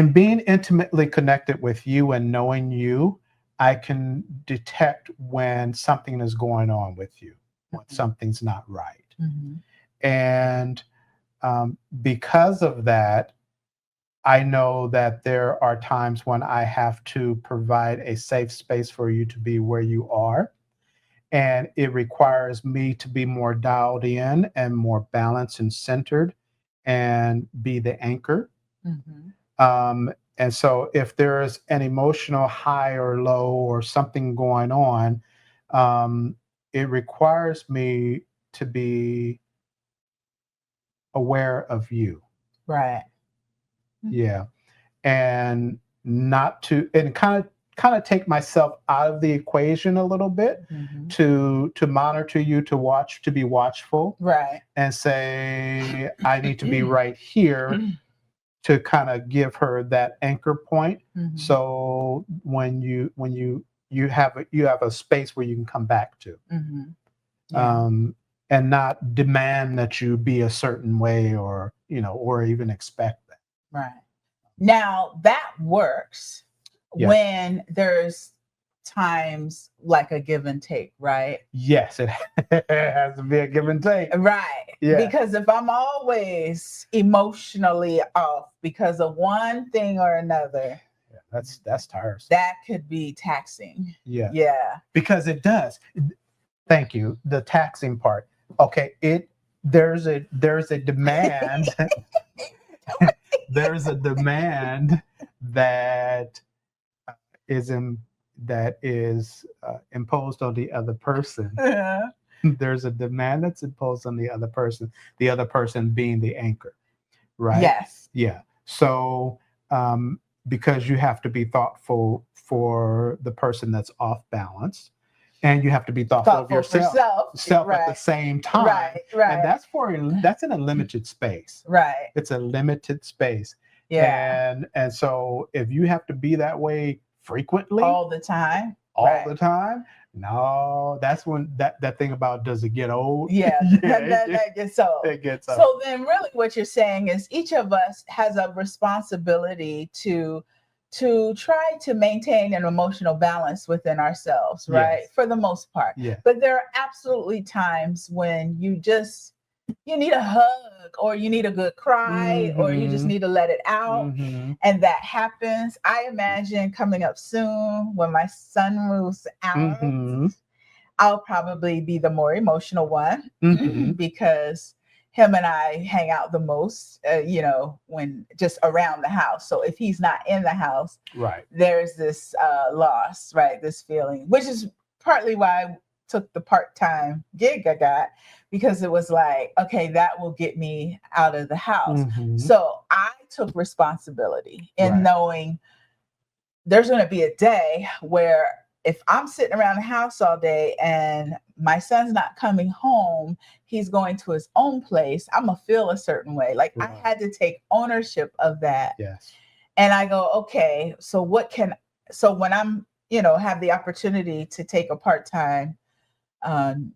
in being intimately connected with you and knowing you, I can detect when something is going on with you, when something's not right. Mhm. And because of that, I know that there are times when I have to provide a safe space for you to be where you are. And it requires me to be more dialed in and more balanced and centered and be the anchor. Mhm. And so if there's an emotional high or low or something going on, um, it requires me to be aware of you. Right. Yeah. And not to and kind of take myself out of the equation a little bit Mhm. to monitor you, to watch, to be watchful Right. and say I need to be right here to kind of give her that anchor point. Mhm. So you have a space where you can come back to, Mhm. Yeah. um, and not demand that you be a certain way or or even expect that. Right. Now that works Yes, when there's times like a give and take, right? yes, it has to be a give and take. Right. Yeah, Because if I'm always emotionally off because of one thing or another, yeah, that's tiresome. that could be taxing. Yeah, Yeah. because it does. Thank you. The taxing part. Okay, there's a demand. There's a demand that is in, that is imposed on the other person. There's a demand that's imposed on the other person being the anchor, right? Yes. Yeah. So um, because you have to be thoughtful for the person that's off balance, and you have to be thoughtful of Thoughtful for yourself self. self at the Right. same time, Right. and Right. that's in a limited space. Right. It's a limited space. Yeah. And so if you have to be that way frequently, All the time. all Right. the time, no, that's when that thing about does it get old? Yeah, Yeah, that gets old. it gets old. So then really what you're saying is each of us has a responsibility to try to maintain an emotional balance within ourselves, right? Yes. For the most part. Yeah. But there are absolutely times when you need a hug or you need a good cry or you just Mm-hmm. need to let it out. Mm-hmm. And that happens. I imagine coming up soon when my son moves out, Mm-hmm. I'll probably be the more emotional one Mm-hmm. because him and I hang out the most, when just around the house. So if he's not in the house, Right. there's this loss, right? This feeling, which is partly why I took the part-time gig I got, because it was like, okay, that will get me out of the house. Mm-hmm. So I took responsibility in Right. knowing there's going to be a day where if I'm sitting around the house all day and my son's not coming home, he's going to his own place, I'm going to feel a certain way. Like I Right. had to take ownership of that. Yes. And I go, okay, so when I'm, have the opportunity to take a part-time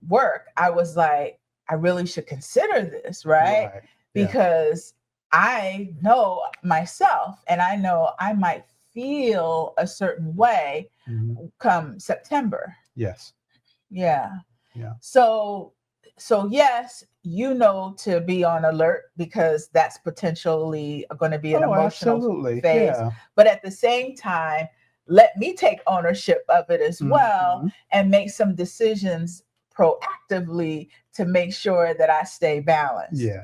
work, I was like, I really should consider this, right? Right. Yeah. Because I know myself and I know I might feel a certain way Mm-hmm. come September. Yes. Yeah. Yeah. So yes, to be on alert because that's potentially going to be an Oh, emotional absolutely. phase. Yeah. But at the same time, let me take ownership of it as well Mm-hmm. and make some decisions proactively to make sure that I stay balanced. Yeah.